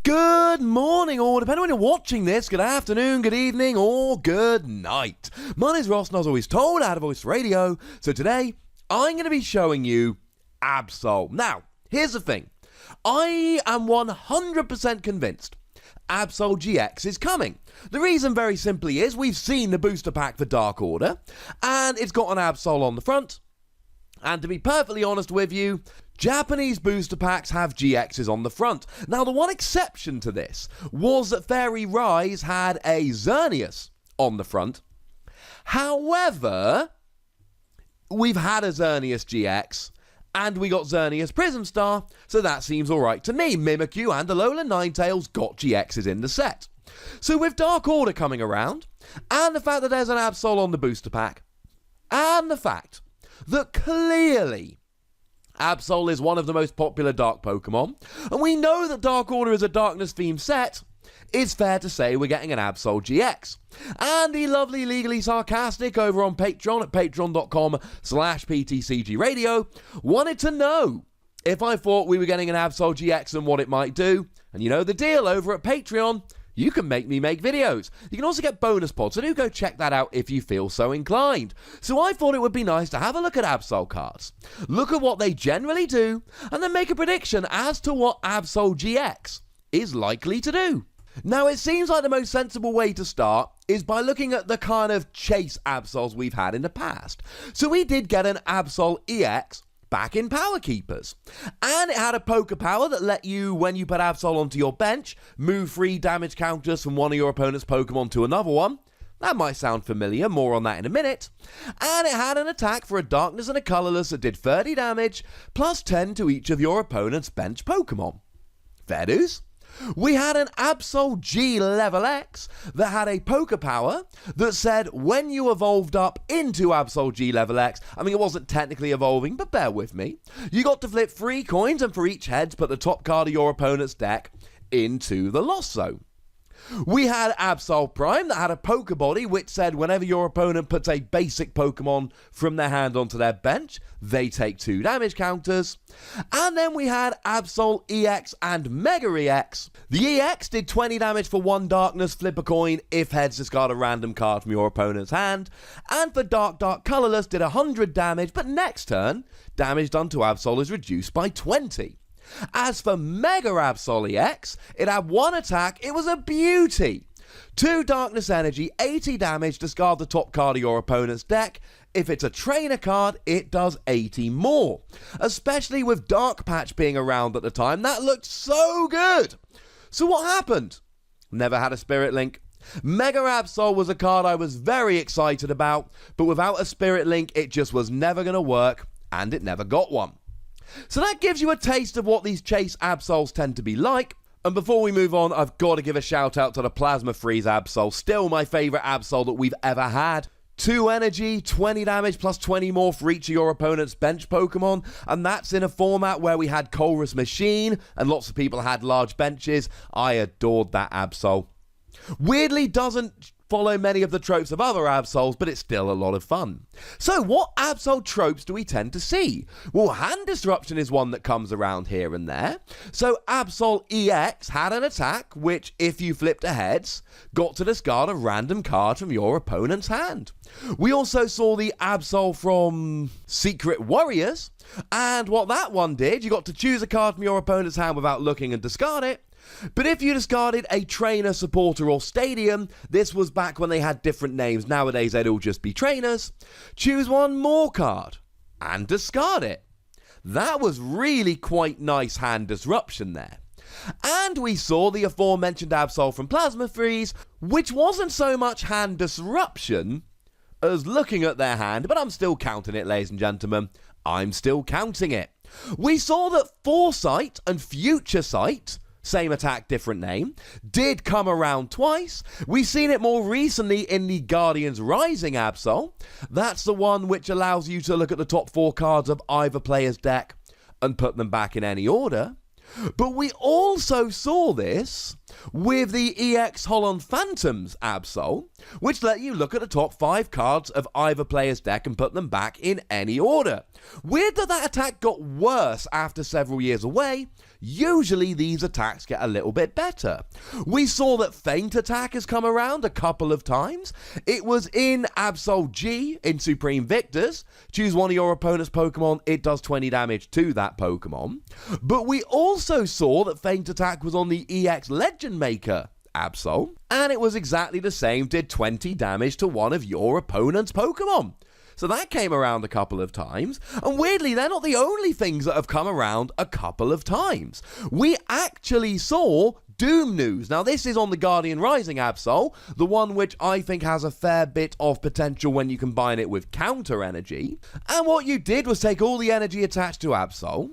Good morning, or depending on when you're watching this, good afternoon, good evening, or good night. My name's Ross, and as always told, out of Voice Radio. So today, I'm going to be showing you Absol. Now, here's the thing. I am 100% convinced Absol-GX is coming. The reason very simply is we've seen the booster pack for Dark Order, and it's got an Absol on the front. And to be perfectly honest with you, Japanese booster packs have GXs on the front. Now, the one exception to this was that Fairy Rise had a Xerneas on the front. However, we've had a Xerneas GX, and we got Xerneas Prism Star, so that seems alright to me. Mimikyu and Alolan Ninetales got GXs in the set. So with Dark Order coming around, and the fact that there's an Absol on the booster pack, and the fact that clearly Absol is one of the most popular Dark Pokemon, and we know that Dark Order is a Darkness-themed set, it's fair to say we're getting an Absol-GX. And the lovely Legally Sarcastic over on Patreon at patreon.com/PTCGRadio wanted to know if I thought we were getting an Absol-GX and what it might do. And you know the deal over at Patreon. You can make me make videos. You can also get bonus pods, so do go check that out if you feel so inclined. So I thought it would be nice to have a look at Absol cards, look at what they generally do, and then make a prediction as to what Absol-GX is likely to do. Now, it seems like the most sensible way to start is by looking at the kind of chase Absols we've had in the past. So we did get an Absol-EX back in Power Keepers, and it had a poker power that let you, when you put Absol onto your bench, move 3 damage counters from one of your opponent's Pokemon to another one. That might sound familiar, more on that in a minute. And it had an attack for a Darkness and a Colorless that did 30 damage, plus 10 to each of your opponent's bench Pokemon. Fair dues. We had an Absol-G Level X that had a poker power that said when you evolved up into Absol-G Level X, I mean, it wasn't technically evolving, but bear with me, you got to flip 3 coins, and for each head, put the top card of your opponent's deck into the lost zone. We had Absol Prime that had a poker body which said whenever your opponent puts a basic Pokemon from their hand onto their bench, they take 2 damage counters. And then we had Absol EX and Mega EX. The EX did 20 damage for 1 Darkness, flip a coin, if heads discard a random card from your opponent's hand. And for Dark Colorless did 100 damage, but next turn, damage done to Absol is reduced by 20. As for Mega Absol-GX, it had 1 attack, it was a beauty. 2 Darkness Energy, 80 damage, discard the top card of your opponent's deck. If it's a trainer card, it does 80 more. Especially with Dark Patch being around at the time, that looked so good. So what happened? Never had a Spirit Link. Mega Absol was a card I was very excited about, but without a Spirit Link, it just was never going to work, and it never got one. So that gives you a taste of what these chase Absols tend to be like. And before we move on, I've got to give a shout out to the Plasma Freeze Absol, still my favourite Absol that we've ever had. 2 energy, 20 damage plus 20 more for each of your opponent's bench Pokemon, and that's in a format where we had Colress Machine and lots of people had large benches. I adored that Absol. Weirdly doesn't follow many of the tropes of other Absols, but it's still a lot of fun. So what Absol tropes do we tend to see? Well, Hand Disruption is one that comes around here and there. So Absol-EX had an attack which, if you flipped a heads, got to discard a random card from your opponent's hand. We also saw the Absol from Secret Warriors, and what that one did, you got to choose a card from your opponent's hand without looking and discard it. But if you discarded a trainer, supporter, or stadium, this was back when they had different names. Nowadays, they'd all just be trainers. Choose 1 more card and discard it. That was really quite nice Hand Disruption there. And we saw the aforementioned Absol from Plasma Freeze, which wasn't so much Hand Disruption as looking at their hand, but I'm still counting it, ladies and gentlemen. I'm still counting it. We saw that Foresight and Future Sight, same attack, different name, did come around twice. We've seen it more recently in the Guardians Rising Absol. That's the one which allows you to look at the top 4 cards of either player's deck and put them back in any order. But we also saw this with the EX Holland Phantoms Absol, which let you look at the top 5 cards of either player's deck and put them back in any order. Weird that that attack got worse after several years away. Usually these attacks get a little bit better. We saw that Feint Attack has come around a couple of times. It was in Absol-G in Supreme Victors. Choose one of your opponent's Pokemon, it does 20 damage to that Pokemon. But we also saw that Feint Attack was on the EX Legend Maker Absol, and it was exactly the same, did 20 damage to one of your opponent's Pokemon. So that came around a couple of times, and weirdly, they're not the only things that have come around a couple of times. We actually saw Doom News. Now, this is on the Guardian Rising Absol, the one which I think has a fair bit of potential when you combine it with counter energy. And what you did was take all the energy attached to Absol,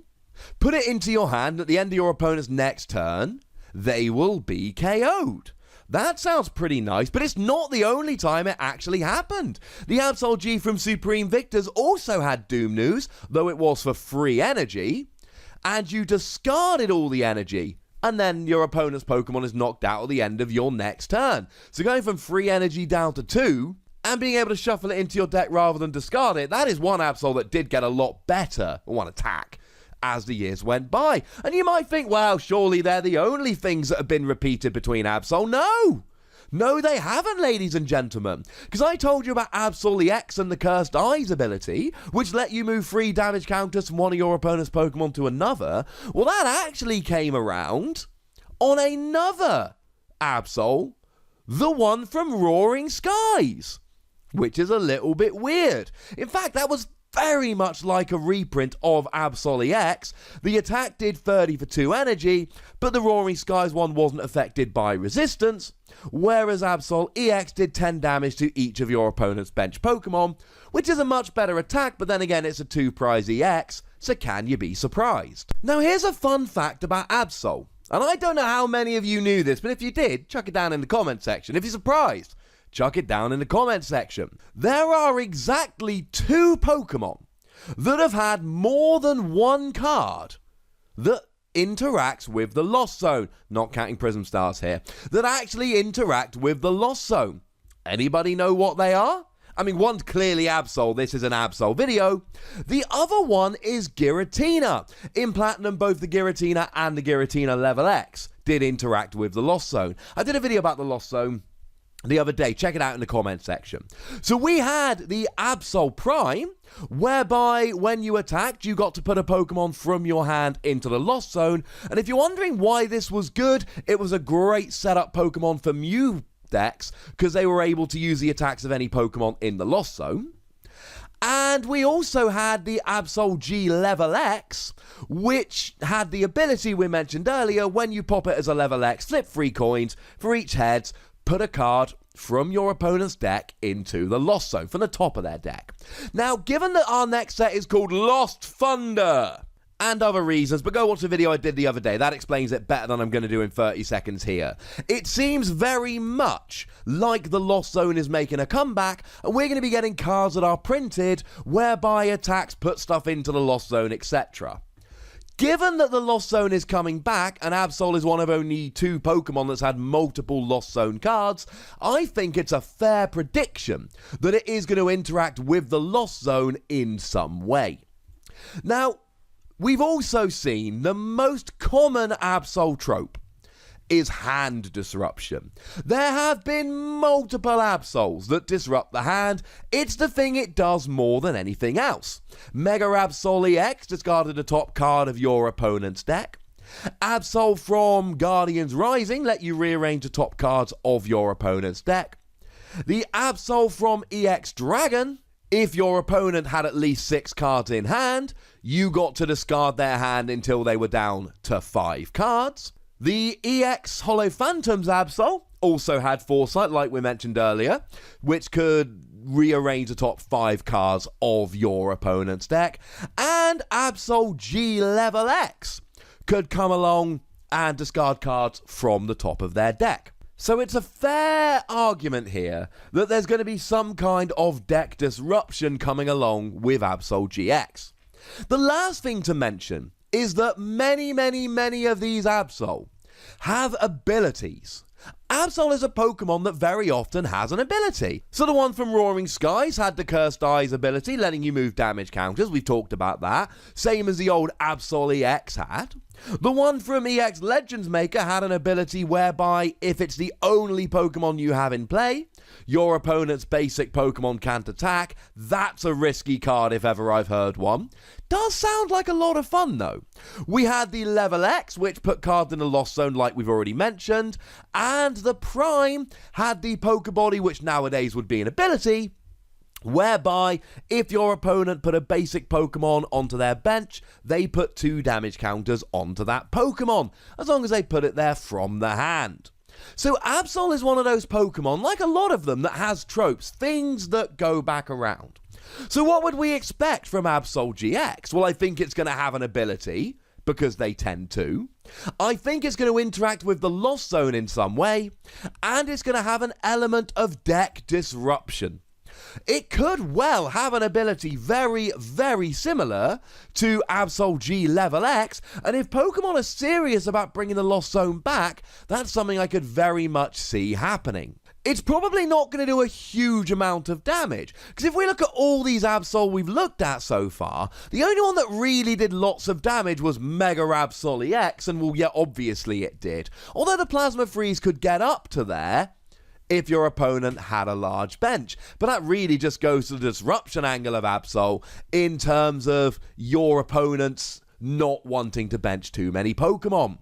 put it into your hand at the end of your opponent's next turn, they will be KO'd. That sounds pretty nice, but it's not the only time it actually happened. The Absol-G from Supreme Victors also had Doom News, though it was for free energy, and you discarded all the energy, and then your opponent's Pokemon is knocked out at the end of your next turn. So going from free energy down to 2, and being able to shuffle it into your deck rather than discard it, that is one Absol that did get a lot better, or one attack, as the years went by. And you might think, well, surely they're the only things that have been repeated between Absol. No, they haven't, ladies and gentlemen. Because I told you about Absol-GX and the Cursed Eyes ability, which let you move 3 damage counters from one of your opponent's Pokemon to another. Well, that actually came around on another Absol, the one from Roaring Skies, which is a little bit weird. In fact, that was very much like a reprint of Absol-GX. The attack did 30 for 2 energy, but the Roaring Skies one wasn't affected by resistance, whereas Absol-GX did 10 damage to each of your opponent's bench Pokemon, which is a much better attack, but then again it's a 2-prize EX, so can you be surprised? Now here's a fun fact about Absol, and I don't know how many of you knew this, but if you did, chuck it down in the comment section. If you're surprised, chuck it down in the comment section. There are exactly 2 Pokemon that have had more than one card that interacts with the Lost Zone, not counting Prism Stars here, that actually interact with the Lost Zone. Anybody know what they are? I mean, one's clearly Absol, this is an Absol video. The other one is Giratina. In Platinum, both the Giratina and the Giratina Level X did interact with the Lost Zone. I did a video about the Lost Zone the other day, check it out in the comment section. So we had the Absol Prime, whereby when you attacked, you got to put a Pokemon from your hand into the Lost Zone. And if you're wondering why this was good, it was a great setup Pokemon for Mew decks, because they were able to use the attacks of any Pokemon in the Lost Zone. And we also had the Absol-G Level X, which had the ability we mentioned earlier, when you pop it as a Level X, flip 3 coins for each heads, put a card from your opponent's deck into the Lost Zone, from the top of their deck. Now, given that our next set is called Lost Thunder, and other reasons, but go watch the video I did the other day, that explains it better than I'm going to do in 30 seconds here. It seems very much like the Lost Zone is making a comeback, and we're going to be getting cards that are printed, whereby attacks put stuff into the Lost Zone, etc. Given that the Lost Zone is coming back, and Absol is one of only 2 Pokemon that's had multiple Lost Zone cards, I think it's a fair prediction that it is going to interact with the Lost Zone in some way. Now, we've also seen the most common Absol trope is hand disruption. There have been multiple Absols that disrupt the hand. It's the thing it does more than anything else. Mega Absol-GX discarded the top card of your opponent's deck. Absol from Guardians Rising let you rearrange the top cards of your opponent's deck. The Absol from EX Dragon, if your opponent had at least 6 cards in hand, you got to discard their hand until they were down to 5 cards. The EX Hollow Phantoms Absol also had Foresight, like we mentioned earlier, which could rearrange the top 5 cards of your opponent's deck. And Absol-G Level X could come along and discard cards from the top of their deck. So it's a fair argument here that there's going to be some kind of deck disruption coming along with Absol-GX. The last thing to mention is that many of these Absol have abilities. Absol is a Pokemon that very often has an ability. So the one from Roaring Skies had the Cursed Eyes ability, letting you move damage counters. We've talked about that. Same as the old Absol-GX had. The one from EX Legends Maker had an ability whereby if it's the only Pokemon you have in play, your opponent's basic Pokemon can't attack. That's a risky card if ever I've heard one. Does sound like a lot of fun though. We had the Level X, which put cards in the Lost Zone like we've already mentioned, and the Prime had the Pokebody, which nowadays would be an ability, whereby if your opponent put a basic Pokemon onto their bench, they put 2 damage counters onto that Pokemon, as long as they put it there from the hand. So Absol is one of those Pokemon, like a lot of them, that has tropes, things that go back around. So what would we expect from Absol-GX? Well, I think it's going to have an ability, because they tend to. I think it's going to interact with the Lost Zone in some way, and it's going to have an element of deck disruption. It could well have an ability very, very similar to Absol-G Level X, and if Pokemon are serious about bringing the Lost Zone back, that's something I could very much see happening. It's probably not going to do a huge amount of damage, because if we look at all these Absol we've looked at so far, the only one that really did lots of damage was Mega Absol-GX, and well, yeah, obviously it did. Although the Plasma Freeze could get up to there if your opponent had a large bench. But that really just goes to the disruption angle of Absol in terms of your opponents not wanting to bench too many Pokemon.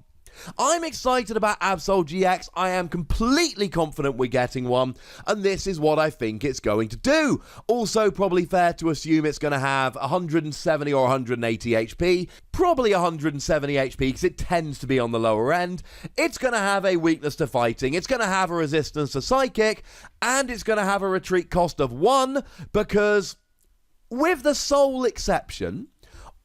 I'm excited about Absol-GX. I am completely confident we're getting one, and this is what I think it's going to do. Also, probably fair to assume it's going to have 170 or 180 HP, probably 170 HP because it tends to be on the lower end. It's going to have a weakness to fighting, it's going to have a resistance to psychic, and it's going to have a retreat cost of 1, because with the sole exception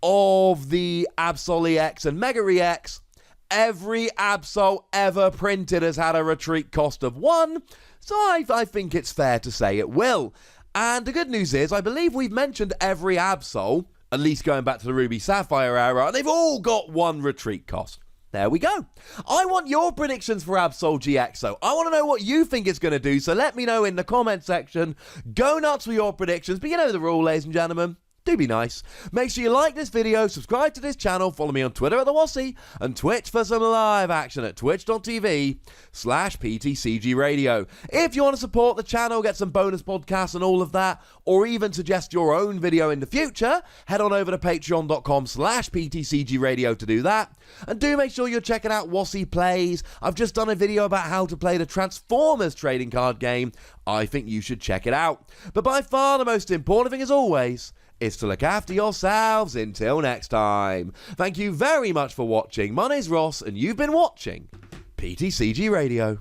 of the Absol-GX and Mega-EX, every Absol ever printed has had a retreat cost of 1, so I think it's fair to say it will. And the good news is, I believe we've mentioned every Absol, at least going back to the Ruby Sapphire era, and they've all got 1 retreat cost. There we go. I want your predictions for Absol-GX, though. I want to know what you think it's going to do, so let me know in the comment section. Go nuts with your predictions, but you know the rule, ladies and gentlemen. Do be nice. Make sure you like this video, subscribe to this channel, follow me on Twitter at @TheWossy, and Twitch for some live action at twitch.tv/PTCGRadio. If you want to support the channel, get some bonus podcasts and all of that, or even suggest your own video in the future, head on over to patreon.com/PTCGRadio to do that. And do make sure you're checking out Wossy Plays. I've just done a video about how to play the Transformers trading card game. I think you should check it out. But by far the most important thing, as always, is to look after yourselves until next time. Thank you very much for watching. My name's Ross, and you've been watching PTCG Radio.